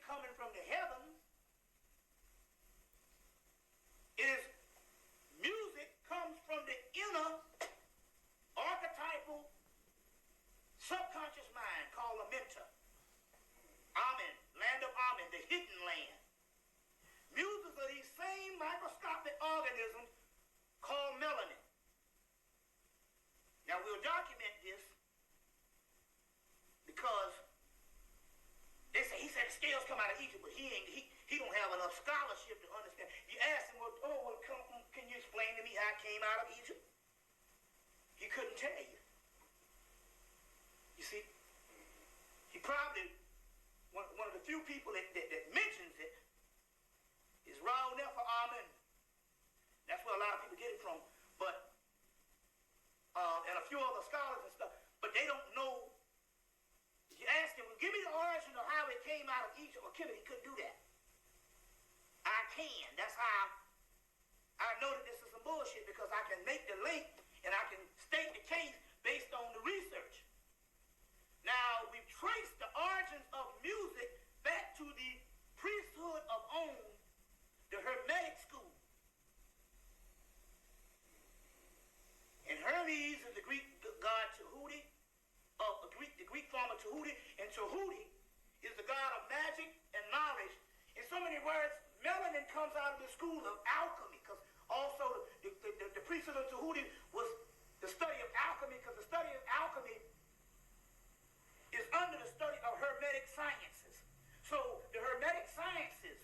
coming from the heavens. It is music comes from the inner archetypal subconscious mind called a mentor. Amen. Land of Amen, the hidden land. Music are these same microscopic organisms called melanin. Now we'll document this because he said the scales come out of Egypt, but he don't have enough scholarship to understand. You ask him, can you explain to me how it came out of Egypt? He couldn't tell you. You see, he probably, one of the few people that mentions it is Raul Nefer Amen. That's where a lot of people get it from. But, and a few other scholars and stuff, but they don't know. You ask him, well, give me the origin of how it came out of Egypt or Kemet. He couldn't do that. I can. That's how I know that this is some bullshit, because I can make the link and I can state the case based on the research. Now, we've traced the origins of music back to the priesthood of On, the Hermetic school. And Hermes is the Greek god Tahuti, the Greek form of Tahuti, and Tahuti is the god of magic and knowledge. In so many words, melanin comes out of the school of alchemy, because also the priesthood of Tahuti was the study of alchemy, because the study of alchemy is under the study of Hermetic sciences. So the Hermetic sciences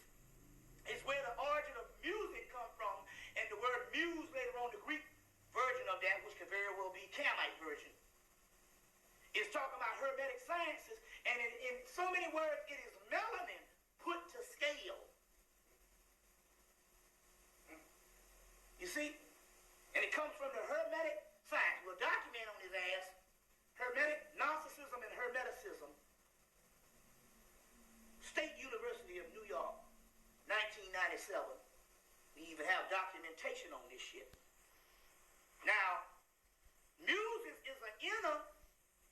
is where the origin of music comes from, and the word muse later on, the Greek version of that, which could very well be Camite version, is talking about Hermetic sciences, and in so many words, it is melanin put to scale. You see? And it comes from the Hermetic science. We'll document on his ass Hermetic Gnosticism and Hermeticism. State University of New York, 1997. We even have documentation on this shit. Now, music is an inner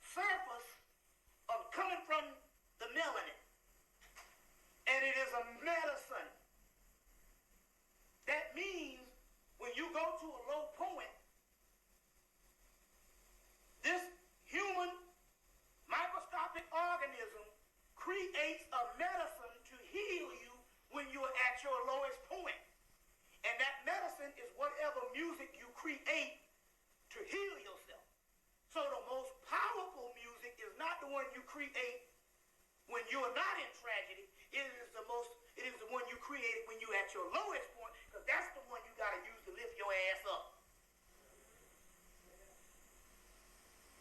surface of coming from the melanin. And it is a medicine. That means when you go to a low point, this human microscopic organism creates a medicine to heal you when you're at your lowest point. And that medicine is whatever music you create to heal yourself. So the most powerful music is not the one you create when you're not in tragedy. It is the one you created when you're at your lowest point, because that's the one you got to use to lift your ass up.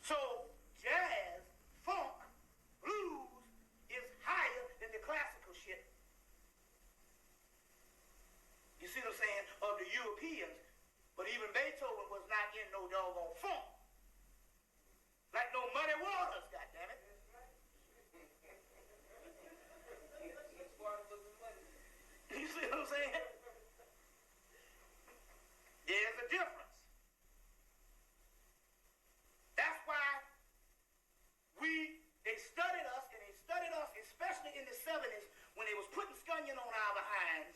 So jazz, funk, blues is higher than the classical shit. You see what I'm saying? Of the Europeans. But even Beethoven was not in no doggone funk. Like no Muddy Waters, goddammit. You see what I'm saying? There's a difference. That's why they studied us, and they studied us especially in the 70s when they was putting scunion on our behinds,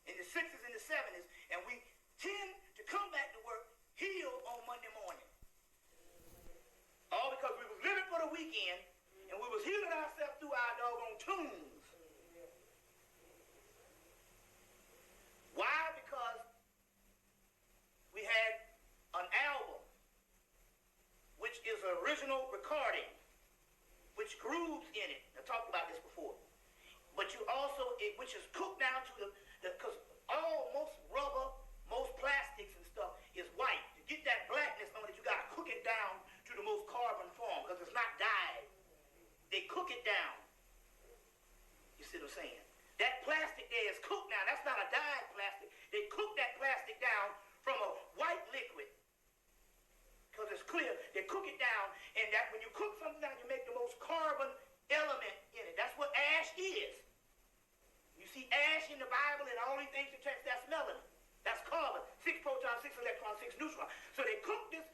in the 60s and the 70s, and we tend to come back to work healed on Monday morning. All because we was living for the weekend, and we was healing ourselves through our doggone tunes. Why? Because we had an album, which is an original recording, which grooves in it. I talked about this before. But you also, which is cooked down to because most rubber, most plastics and stuff is white. To get that blackness on it, you got to cook it down to the most carbon form, because it's not dyed. They cook it down. You see what I'm saying? That plastic there is cooked now. That's not a dyed plastic. They cook that plastic down from a white liquid, because it's clear. They cook it down, and that when you cook something down, you make the most carbon element in it. That's what ash is. You see ash in the Bible and all these things in text, that's melanin. That's carbon. 6 protons, 6 electrons, 6 neutrons. So they cook this,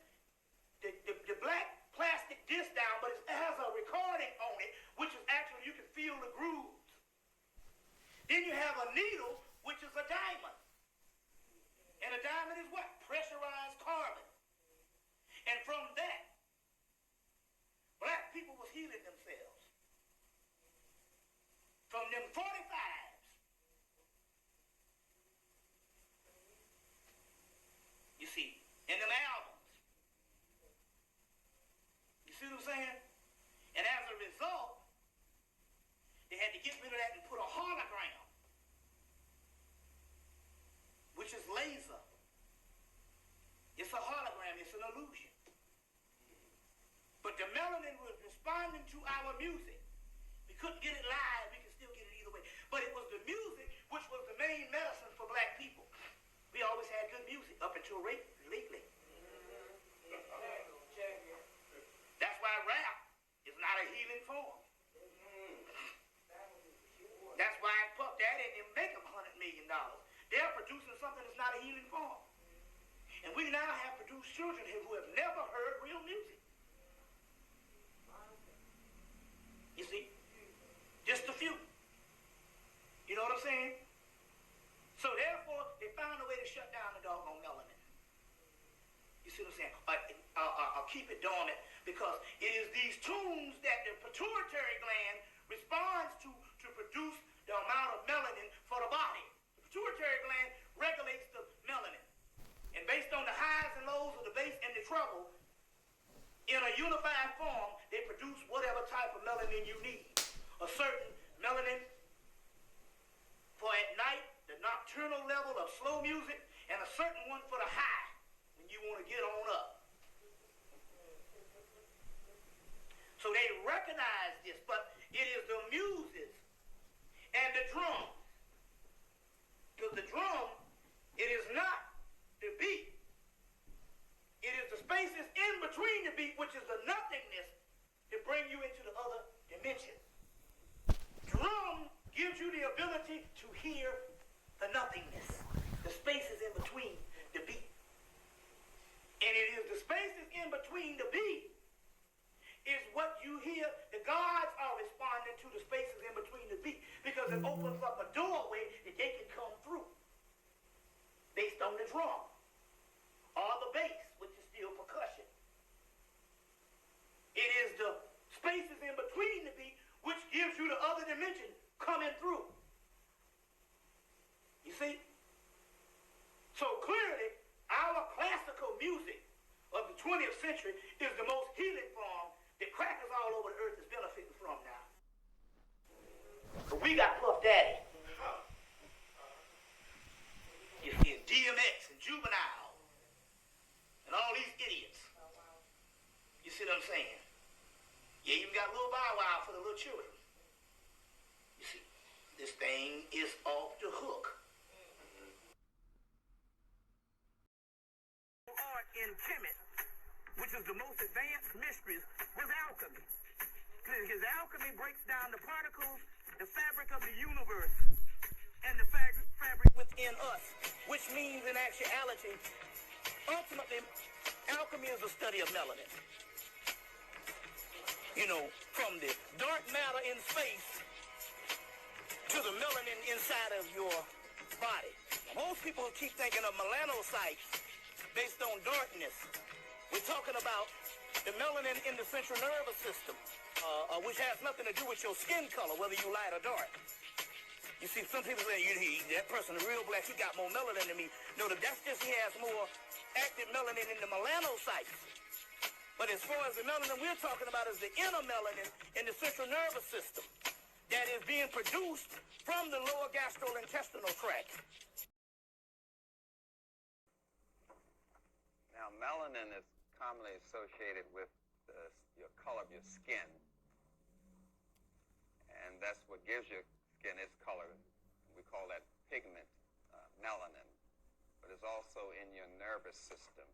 the black plastic disc down, but it has a recording on it, which is actually, you can feel the grooves. have a needle, which is a diamond. And a diamond is what? Pressurized carbon. And from that, black people was healing themselves. From them 45s. You see, in them albums. You see what I'm saying? And as a result, they had to get rid of that and put a hologram, which is laser. It's a hologram, it's an illusion. But the melanin was responding to our music. We couldn't get it live, we could still get it either way. But it was the music which was the main medicine for black people. We always had good music up until lately. That's why rap is not a healing form. That's why Puff Daddy and them make them $100 million. They're producing something that's not a healing form. And we now have produced children who have never heard real music. You see? Just a few. You know what I'm saying? So therefore, they found a way to shut down the doggone melanin. You see what I'm saying? I'll keep it dormant because it is these tunes that the pituitary gland responds to produce the amount of melanin for the body. The pituitary gland regulates the melanin. And based on the highs and lows of the bass and the treble, in a unified form, they produce whatever type of melanin you need. A certain melanin for at night, the nocturnal level of slow music, and a certain one for the high, when you want to get on up. So they recognize this, but it is the muses and the drum. Because the drum, it is not the beat. It is the spaces in between the beat, which is the nothingness, to bring you into the other dimension. Drum gives you the ability to hear the nothingness, the spaces in between the beat. And it is the spaces in between the beat is what you hear. The gods are responding to the spaces in between the beat because it opens up a doorway that they can come through based on the drum or the bass, which is still percussion. It is the spaces in between the beat which gives you the other dimension coming through. You see? So clearly, our classical music of the 20th century is the most healing form that crackers all over the earth is benefiting from now. But we got Puff Daddy. You see, DMX and Juvenile and all these idiots. You see what I'm saying? You even got Lil Bow Wow for the little children. You see, this thing is off the hook. Art in chemistry, which is the most advanced mysteries, was alchemy. Because alchemy breaks down the particles, the fabric of the universe, and the fabric within us, which means in actuality, ultimately, alchemy is a study of melanin. You know, from the dark matter in space to the melanin inside of your body. Most people keep thinking of melanocytes based on darkness. We're talking about the melanin in the central nervous system, which has nothing to do with your skin color, whether you light or dark. You see, some people say, that person is real black, he got more melanin than me. No, that's just he has more active melanin in the melanocytes. But as far as the melanin we're talking about is the inner melanin in the central nervous system that is being produced from the lower gastrointestinal tract. Now, melanin is commonly associated with your color of your skin. And that's what gives your skin its color. We call that pigment, melanin. But it's also in your nervous system,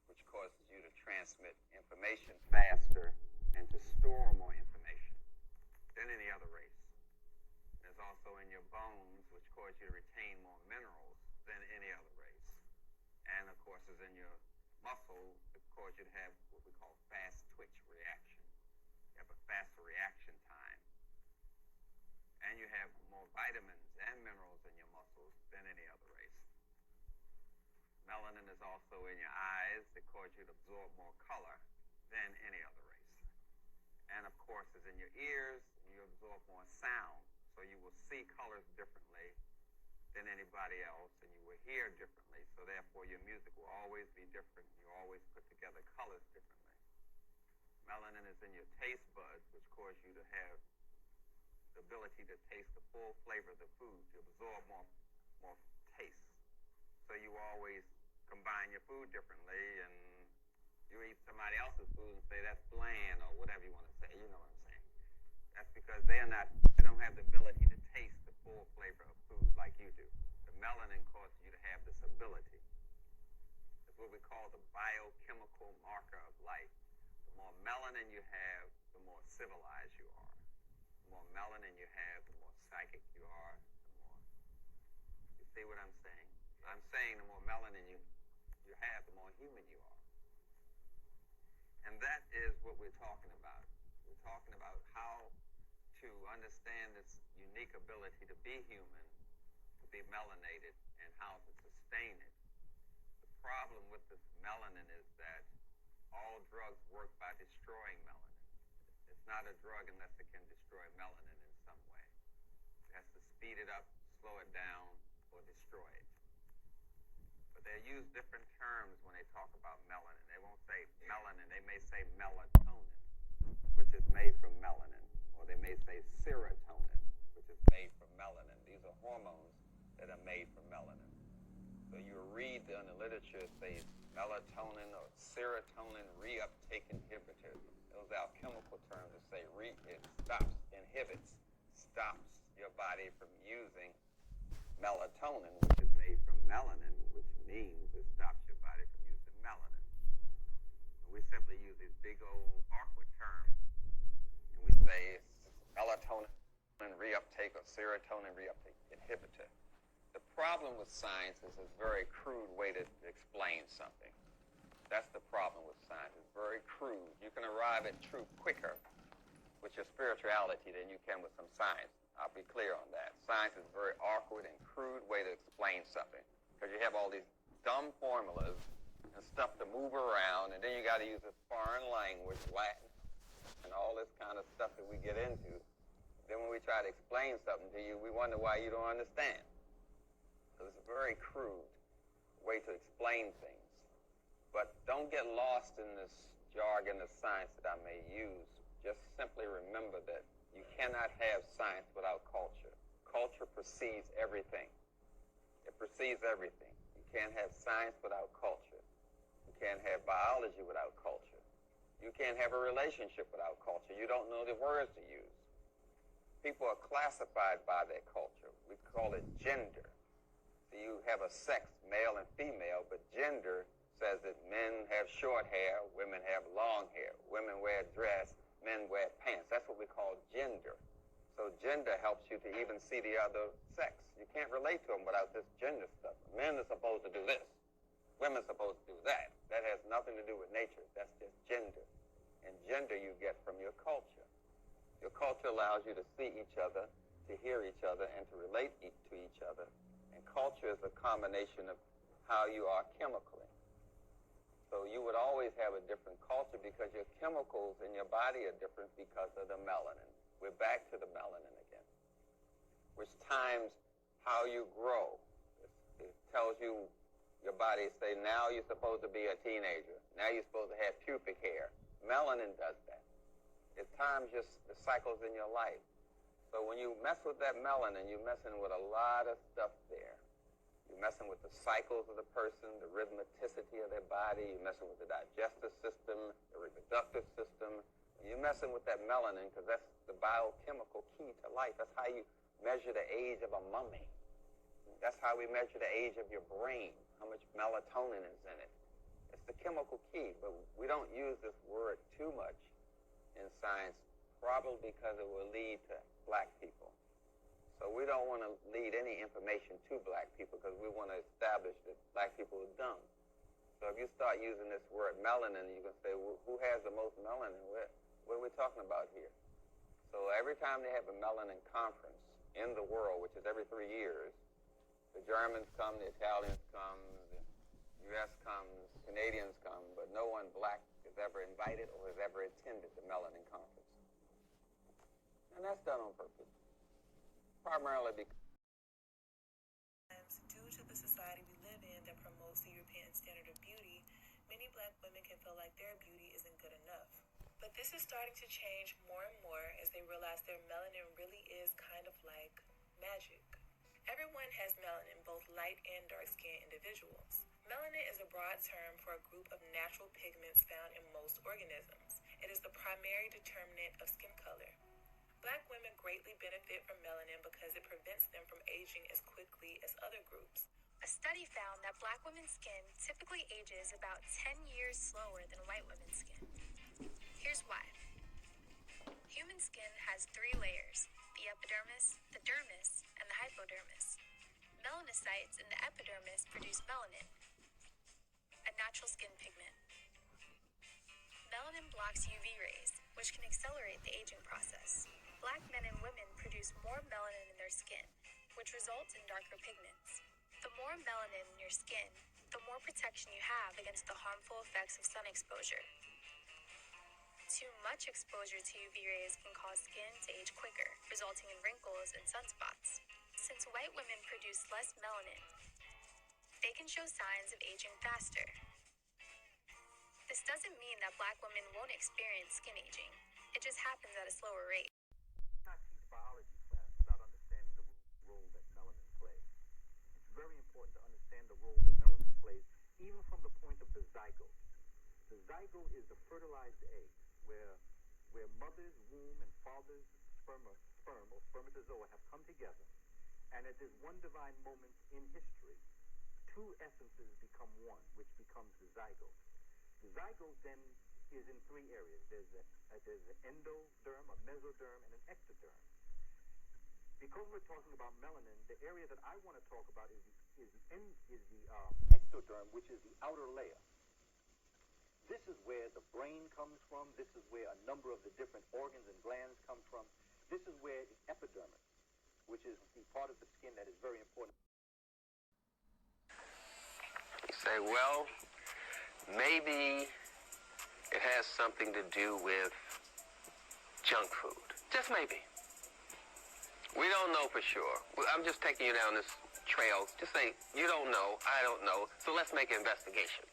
which causes you to transmit information faster and to store more information than any other race. There's also in your bones, which cause you to retain more minerals than any other race. And of course is in your muscle, that cause you to have what we call fast twitch reaction. You have a faster reaction time. And you have more vitamins and minerals in your muscles than any other race. Melanin is also in your eyes. It causes you to absorb more color than any other race. And of course, it's in your ears. You absorb more sound, so you will see colors differently than anybody else, and you will hear differently. So therefore, your music will always be different. You always put together colors differently. Melanin is in your taste buds, which cause you to have the ability to taste the full flavor of the food, to absorb more taste. So you always combine your food differently, and you eat somebody else's food and say that's bland or whatever you want to say. You know what I'm saying? That's because they don't have the ability to taste the full flavor of food like you do. The melanin causes you to have this ability. It's what we call the biochemical marker of life. The more melanin you have, the more civilized you are. The more melanin you have, the more psychic you are. You see what I'm saying? I'm saying the more melanin you have, the more human you are. And that is what we're talking about. We're talking about how to understand this unique ability to be human, to be melanated, and how to sustain it. The problem with this melanin is that all drugs work by destroying melanin. It's not a drug unless it can destroy melanin in some way. It has to speed it up, slow it down, or destroy it. But they use different terms when they talk about melanin. They won't say melanin. They may say melatonin, which is made from melanin. Or they may say serotonin, which is made from melanin. These are hormones that are made from melanin. So you read in the literature, it says melatonin or serotonin reuptake inhibitor. Those are chemical terms that say it stops your body from using melatonin, which is made from melanin, which means it stops your body from using melanin. And we simply use these big old awkward terms, and we say melatonin reuptake or serotonin reuptake inhibitor. The problem with science is it's a very crude way to explain something. That's the problem with science. It's very crude. You can arrive at truth quicker with your spirituality than you can with some science. I'll be clear on that. Science is a very awkward and crude way to explain something because you have all these dumb formulas and stuff to move around, and then you got to use this foreign language, Latin, and all this kind of stuff that we get into. Then when we try to explain something to you, we wonder why you don't understand. So it's a very crude way to explain things. But don't get lost in this jargon of science that I may use. Just simply remember that you cannot have science without culture. Culture precedes everything. It precedes everything. You can't have science without culture. You can't have biology without culture. You can't have a relationship without culture. You don't know the words to use. People are classified by their culture. We call it gender. So you have a sex, male and female, but gender says that men have short hair, women have long hair, women wear dress, men wear pants. That's what we call gender. So gender helps you to even see the other sex. You can't relate to them without this gender stuff. Men are supposed to do this. Women are supposed to do that. That has nothing to do with nature. That's just gender. And gender you get from your culture. Your culture allows you to see each other, to hear each other, and to relate to each other. And culture is a combination of how you are chemically. So you would always have a different culture because your chemicals in your body are different because of the melanin. We're back to the melanin again, which times how you grow. It tells you your body, say, now you're supposed to be a teenager. Now you're supposed to have pubic hair. Melanin does that. It times the cycles in your life. So when you mess with that melanin, you're messing with a lot of stuff there. You're messing with the cycles of the person, the rhythmicity of their body. You're messing with the digestive system, the reproductive system. You're messing with that melanin because that's the biochemical key to life. That's how you measure the age of a mummy. That's how we measure the age of your brain, how much melatonin is in it. It's the chemical key, but we don't use this word too much in science, probably because it will lead to black people. So we don't want to lead any information to black people because we want to establish that black people are dumb. So if you start using this word melanin, you can say, well, who has the most melanin? What are we talking about here? So every time they have a melanin conference in the world, which is every 3 years. The Germans come, the Italians come, the U.S. comes, Canadians come, but no one black is ever invited or has ever attended the Melanin Conference. And that's done on purpose, primarily because due to the society we live in that promotes the European standard of beauty, many black women can feel like their beauty isn't good enough. But this is starting to change more and more as they realize their melanin really is kind of like magic. Everyone has melanin, both light and dark-skinned individuals. Melanin is a broad term for a group of natural pigments found in most organisms. It is the primary determinant of skin color. Black women greatly benefit from melanin because it prevents them from aging as quickly as other groups. A study found that black women's skin typically ages about 10 years slower than white women's skin. Here's why. Human skin has 3 layers: the epidermis, the dermis, and the hypodermis. Melanocytes in the epidermis produce melanin, a natural skin pigment. Melanin blocks UV rays, which can accelerate the aging process. Black men and women produce more melanin in their skin, which results in darker pigments. The more melanin in your skin, the more protection you have against the harmful effects of sun exposure. Too much exposure to UV rays can cause skin to age quicker, resulting in wrinkles and sunspots. Since white women produce less melanin, they can show signs of aging faster. This doesn't mean that black women won't experience skin aging. It just happens at a slower rate. Not teach biology class without understanding the role that melanin plays. It's very important to understand the role that melanin plays, even from the point of the zygote. The zygote is the fertilized egg, where mother's womb and father's sperm or spermatozoa have come together, and at this one divine moment in history, 2 essences become one, which becomes the zygote. The zygote then is in 3 areas. There's an endoderm, a mesoderm, and an ectoderm. Because we're talking about melanin, the area that I want to talk about is the ectoderm, which is the outer layer. This is where the brain comes from. This is where a number of the different organs and glands come from. This is where the epidermis, which is the part of the skin that is very important. You say, well, maybe it has something to do with junk food. Just maybe. We don't know for sure. I'm just taking you down this trail. Just say, you don't know, I don't know, so let's make an investigation.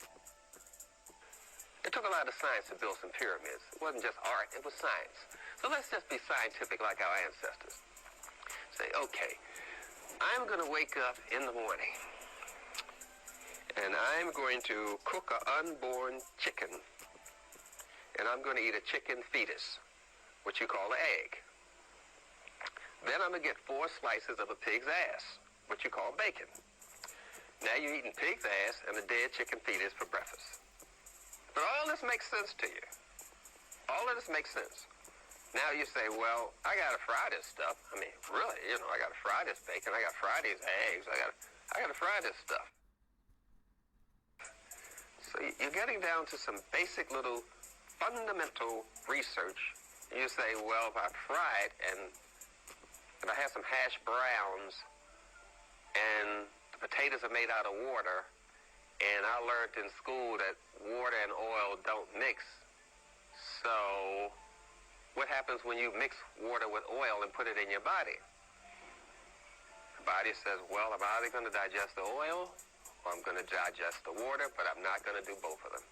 It took a lot of science to build some pyramids. It wasn't just art, it was science. So let's just be scientific like our ancestors. Say, okay, I'm going to wake up in the morning, and I'm going to cook an unborn chicken, and I'm going to eat a chicken fetus, which you call an egg. Then I'm going to get 4 slices of a pig's ass, which you call bacon. Now you're eating pig's ass and a dead chicken fetus for breakfast. But all this makes sense to you. All of this makes sense. Now you say, well, I got to fry this stuff. I mean, really, I got to fry this bacon. I got to fry these eggs. I got to fry this stuff. So you're getting down to some basic little fundamental research. You say, well, if I fry it and if I have some hash browns and the potatoes are made out of water, and I learned in school that water and oil don't mix. So what happens when you mix water with oil and put it in your body? The body says, well, I'm either going to digest the oil or I'm going to digest the water, but I'm not going to do both of them.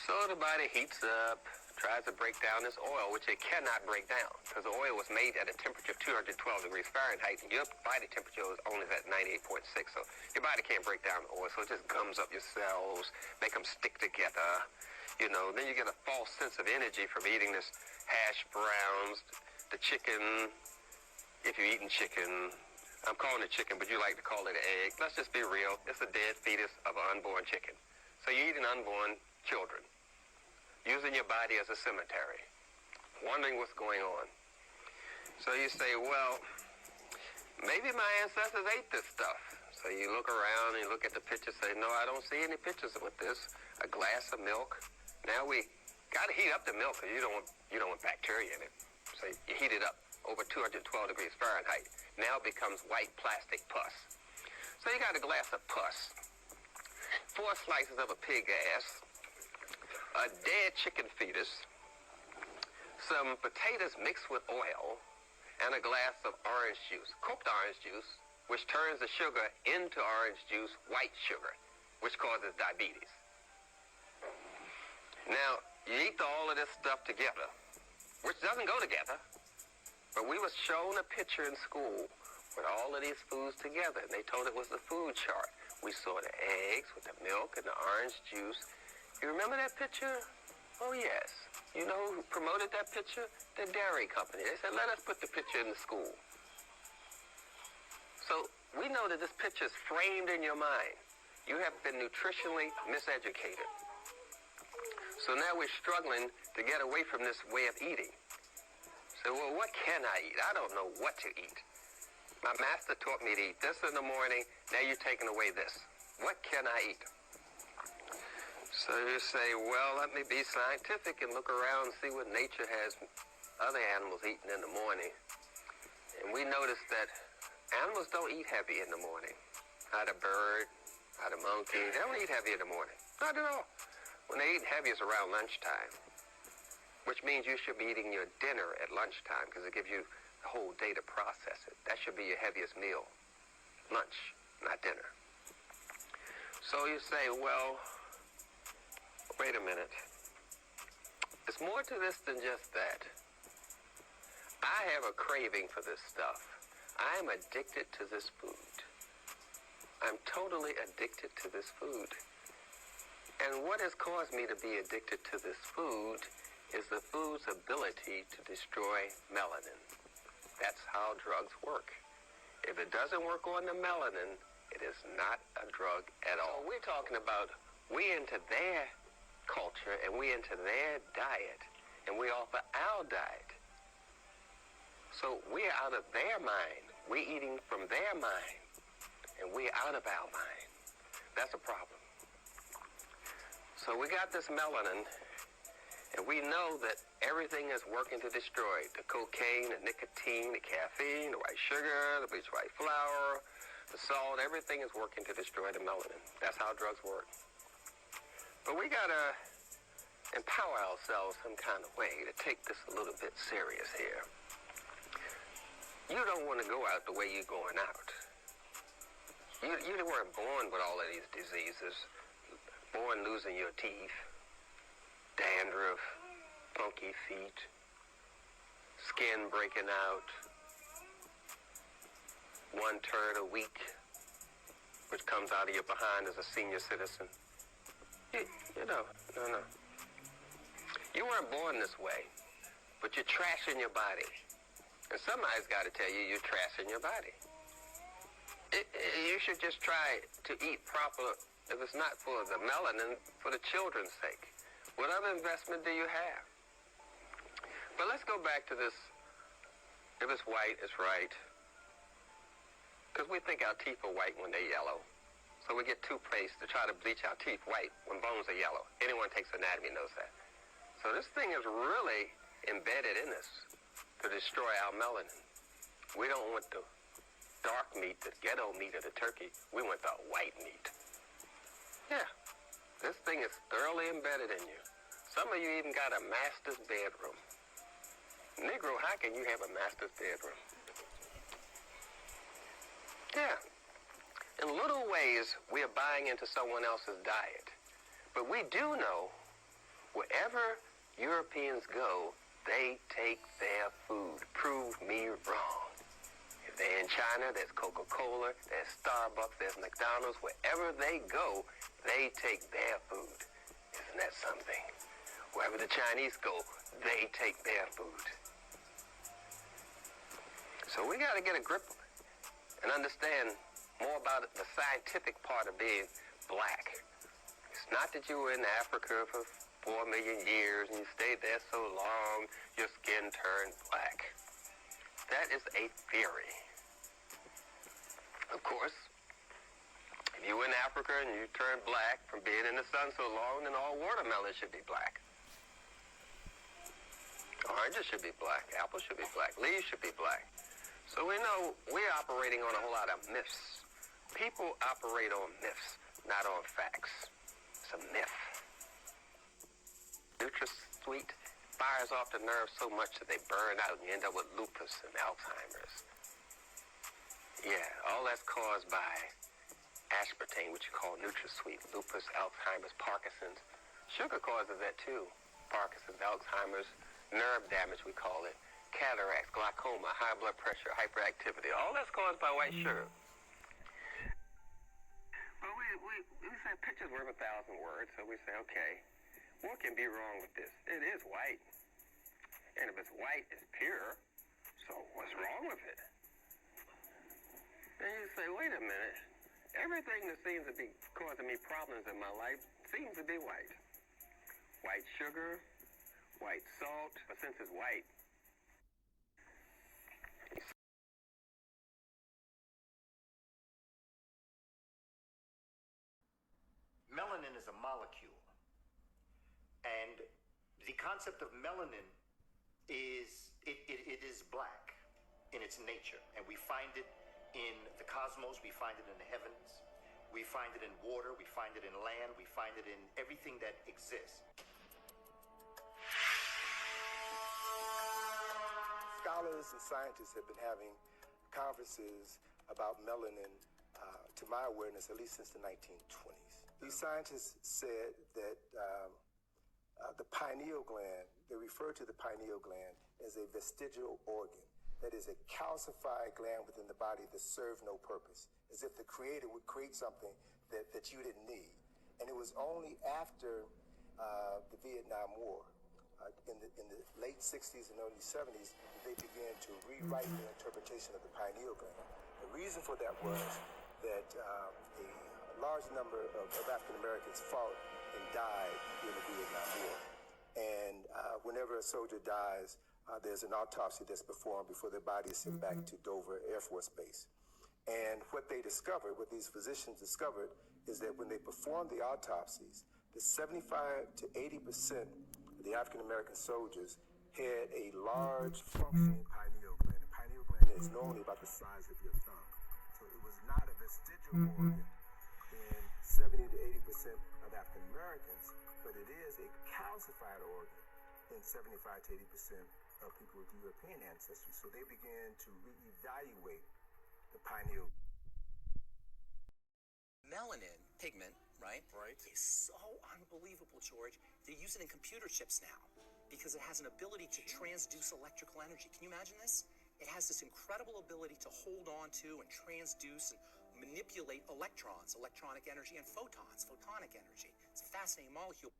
So the body heats up, tries to break down this oil, which it cannot break down because the oil was made at a temperature of 212 degrees Fahrenheit, and your body temperature is only at 98.6, so your body can't break down the oil, so it just gums up your cells, make them stick together, then you get a false sense of energy from eating this hash browns, the chicken, if you're eating chicken. I'm calling it chicken, but you like to call it an egg. Let's just be real. It's a dead fetus of an unborn chicken. So you're eating unborn children, using your body as a cemetery, wondering what's going on. So you say, well, maybe my ancestors ate this stuff. So you look around and you look at the pictures, say, no, I don't see any pictures with this. A glass of milk. Now we got to heat up the milk because you don't want bacteria in it. So you heat it up over 212 degrees Fahrenheit. Now it becomes white plastic pus. So you got a glass of pus, 4 slices of a pig ass, a dead chicken fetus, some potatoes mixed with oil, and a glass of orange juice, cooked orange juice, which turns the sugar into orange juice, white sugar, which causes diabetes. Now, you eat all of this stuff together, which doesn't go together, but we was shown a picture in school with all of these foods together, and they told it was the food chart. We saw the eggs with the milk and the orange juice. You remember that picture? Oh, yes. You know who promoted that picture? The dairy company. They said, let us put the picture in the school. So we know that this picture is framed in your mind. You have been nutritionally miseducated. So now we're struggling to get away from this way of eating. So, well, what can I eat? I don't know what to eat. My master taught me to eat this in the morning. Now you're taking away this. What can I eat? So you say, well, let me be scientific and look around and see what nature has other animals eating in the morning. And we noticed that animals don't eat heavy in the morning. Not a bird, not a monkey. They don't eat heavy in the morning. Not at all. When they eat heavy, it's around lunchtime, which means you should be eating your dinner at lunchtime because it gives you the whole day to process it. That should be your heaviest meal. Lunch, not dinner. So you say, well, wait a minute. There's more to this than just that. I have a craving for this stuff. I am addicted to this food. I'm totally addicted to this food. And what has caused me to be addicted to this food is the food's ability to destroy melanin. That's how drugs work. If it doesn't work on the melanin, it is not a drug at all. So we're talking about we into their culture and we into their diet, and we offer our diet. So we're out of their mind. We're eating from their mind, and we're out of our mind. That's a problem. So we got this melanin, and we know that everything is working to destroy it. The cocaine, the nicotine, the caffeine, the white sugar, the bleached white flour, the salt, everything is working to destroy the melanin. That's how drugs work. But we got to empower ourselves some kind of way to take this a little bit serious here. You don't want to go out the way you're going out. You weren't born with all of these diseases, born losing your teeth, dandruff, funky feet, skin breaking out, 1 turd a week, which comes out of your behind as a senior citizen. No. You weren't born this way, but you're trashing your body. And somebody's got to tell you you're trashing your body. You should just try to eat proper, if it's not for the melanin, for the children's sake. What other investment do you have? But let's go back to this. If it's white, it's right. Because we think our teeth are white when they're yellow. So we get toothpaste to try to bleach our teeth white when bones are yellow. Anyone who takes anatomy knows that. So this thing is really embedded in us to destroy our melanin. We don't want the dark meat, the ghetto meat of the turkey. We want the white meat. Yeah, this thing is thoroughly embedded in you. Some of you even got a master's bedroom. Negro, how can you have a master's bedroom? Yeah. In little ways, we are buying into someone else's diet. But we do know wherever Europeans go, they take their food. Prove me wrong. If they're in China, there's Coca-Cola, there's Starbucks, there's McDonald's. Wherever they go, they take their food. Isn't that something? Wherever the Chinese go, they take their food. So we got to get a grip and understand more about the scientific part of being black. It's not that you were in Africa for 4 million years and you stayed there so long, your skin turned black. That is a theory. Of course, if you were in Africa and you turned black from being in the sun so long, then all watermelons should be black. Oranges should be black. Apples should be black. Leaves should be black. So we know we're operating on a whole lot of myths. People operate on myths, not on facts. It's a myth. NutraSweet fires off the nerves so much that they burn out and you end up with lupus and Alzheimer's. Yeah, all that's caused by aspartame, which you call NutraSweet. Lupus, Alzheimer's, Parkinson's. Sugar causes that too. Parkinson's, Alzheimer's, nerve damage, we call it. Cataracts, glaucoma, high blood pressure, hyperactivity. All that's caused by white sugar. Well, we say picture's worth 1,000 words, so we say, okay, what can be wrong with this? It is white. And if it's white, it's pure. So what's wrong with it? And you say, wait a minute. Everything that seems to be causing me problems in my life seems to be white. White sugar, white salt, but since it's white, Melanin is a molecule, and the concept of melanin is it is black in its nature, and we find it in the cosmos, we find it in the heavens, we find it in water, we find it in land, we find it in everything that exists. Scholars and scientists have been having conferences about melanin, to my awareness, at least since the 1920s. These scientists said that the pineal gland, they refer to the pineal gland as a vestigial organ. That is a calcified gland within the body that served no purpose, as if the creator would create something that you didn't need. And it was only after the Vietnam War, in the late 60s and early 70s, that they began to rewrite the interpretation of the pineal gland. The reason for that was that a large number of African Americans fought and died during the Vietnam War. And whenever a soldier dies, there's an autopsy that's performed before their body is sent back to Dover Air Force Base. And what they discovered, what these physicians discovered, is that when they performed the autopsies, the 75 to 80% of the African American soldiers had a large functioning pineal gland. The pineal gland is normally about the size of your thumb. So it was not a vestigial organ in 70 to 80% of African Americans, but it is a calcified organ in 75 to 80% of people with European ancestry. So they began to reevaluate the pineal. Melanin pigment, right? Is so unbelievable, George. They use it in computer chips now because it has an ability to transduce electrical energy. Can you imagine this? It has this incredible ability to hold on to and transduce and manipulate electrons, electronic energy, and photons, photonic energy. It's a fascinating molecule.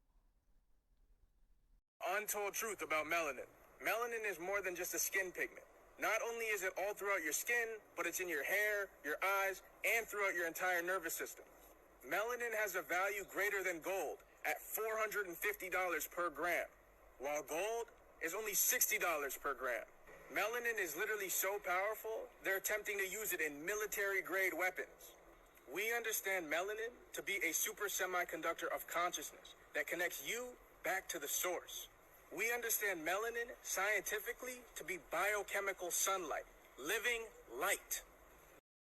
Untold truth about melanin. Melanin is more than just a skin pigment. Not only is it all throughout your skin, but it's in your hair, your eyes, and throughout your entire nervous system. Melanin has a value greater than gold at $450 per gram, while gold is only $60 per gram. Melanin is literally so powerful, they're attempting to use it in military-grade weapons. We understand melanin to be a super semiconductor of consciousness that connects you back to the source. We understand melanin scientifically to be biochemical sunlight, living light.